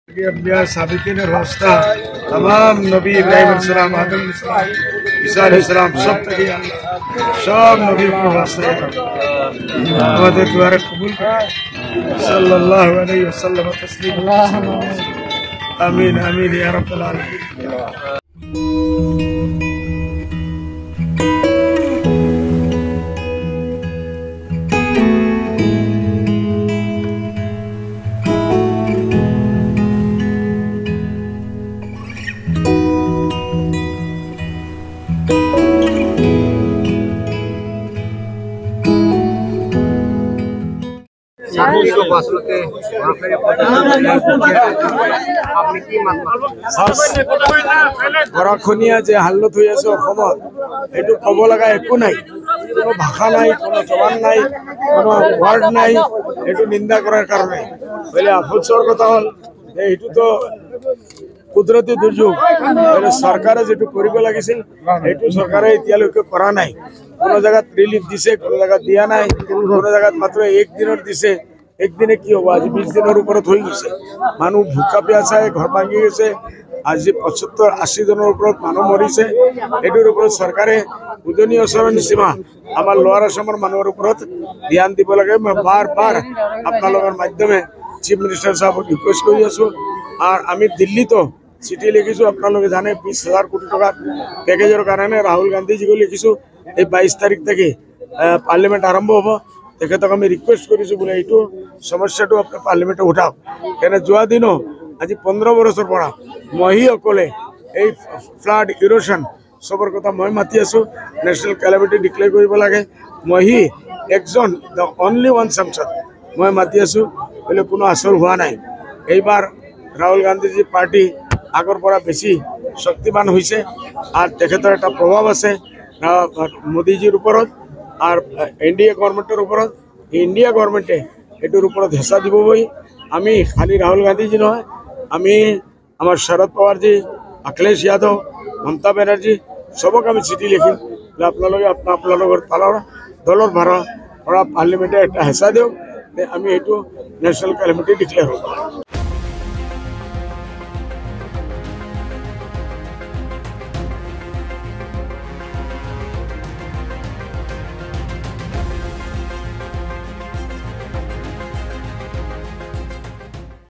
साबिकीन रास्ता तमाम नबी इब्राहिम अलैहिस्सलाम आदम अलैहिस्सलाम ईसा अलैहिस्सलाम सब तक सब नबी को वास्ता আমাদের দুয়ারে কবুল করে সাল্লাল্লাহু আলাইহি ওয়াসাল্লাম তাসলিম আমিন আমিন ইয়া রাব্বাল আলামিন। গৰাখনীয়া যে হালত হৈ আছে অসমত এইটো ক'ব লগা একো নাই, কোনো ভাষা নাই, কোনো জবান নাই, কোনো ৱাৰ্ড নাই। এইটো নিন্দা কৰাৰ কাৰণে বোলে আফচোচৰ কথা হ'ল যে এইটোতো কুদৰতী দুৰ্যোগ, চৰকাৰে যিটো কৰিব লাগিছিল সেইটো চৰকাৰে এতিয়ালৈকে কৰা নাই। কোনো জেগাত ৰিলিফ দিছে, কোনো জেগাত দিয়া নাই, কোনো জেগাত মাত্ৰ একদিনত দিছে। একদিনে কি হ'ব, আজি 20 দিনৰ ওপৰত হৈ গৈছে। মানুহ ভোকা পিয়াসায় ঘৰ ভাঙি গৈছে। আজি 75-80 জনৰ ওপৰত মানুহ মৰিছে। এইটোৰ ওপৰত চৰকাৰে উজনি অসমৰ সীমা আমাৰ লোৱাৰ অসমৰ মানুহৰ ওপৰত ধ্যান দিব লাগে। মই বাৰ বাৰ আপোনালোকৰ মাধ্যমে চিফ মিনিষ্টাৰ সাহেবক ৰিকুৱেষ্ট কৰি আছোঁ। আৰু আমি দিল্লীতো চিঠি লিখিছোঁ, আপোনালোকে জানে 20,000 কোটি টকাৰ পেকেজৰ কাৰণে ৰাহুল গান্ধীজীকো লিখিছোঁ। এই 22 তাৰিখ থেকে পাৰ্লিমেণ্ট আৰম্ভ হ'ব। তেখেতক আমি ৰিকুৱেষ্ট কৰিছোঁ বোলে এইটো সমস্যাটো আপুনি পাৰ্লিমেণ্টে উঠাওক। এনে যোৱা দিনো আজি 15 বছৰৰ পৰা মহিসকলে এই ফ্লাড ইৰোশ্যন চবৰ কথা মই মাতি আছোঁ। নেশ্যনেল কেলামিটি ডিক্লেয়াৰ কৰিব লাগে। মহি একজন দ্য অনলি ওৱান সাংসদ মই মাতি আছোঁ, বোলে কোনো আচল হোৱা নাই। এইবাৰ ৰাহুল গান্ধীজী পাৰ্টি আগৰ পৰা বেছি শক্তিমান হৈছে আৰু তেখেতৰ এটা প্ৰভাৱ আছে মোদীজীৰ ওপৰত আর এনডিএ গভর্নমেন্টের উপরত। ইন্ডিয়া গভর্নমেন্টে এটার উপরত হেঁচা দিব বই। আমি খালি রাহুল গান্ধীজি নয়, আমি আমার শরদ পাওয়ারজি, অখিলেশ যাদব, মমতা ব্যানার্জি সবক আমি চিঠি লিখিম যে আপনার দলের ভাড়া পার্লিমেন্টে একটা হেঁচা দিও, আমি এইটো ন্যাশনাল ক্যালামিটি ডিক্লেয়ার হব।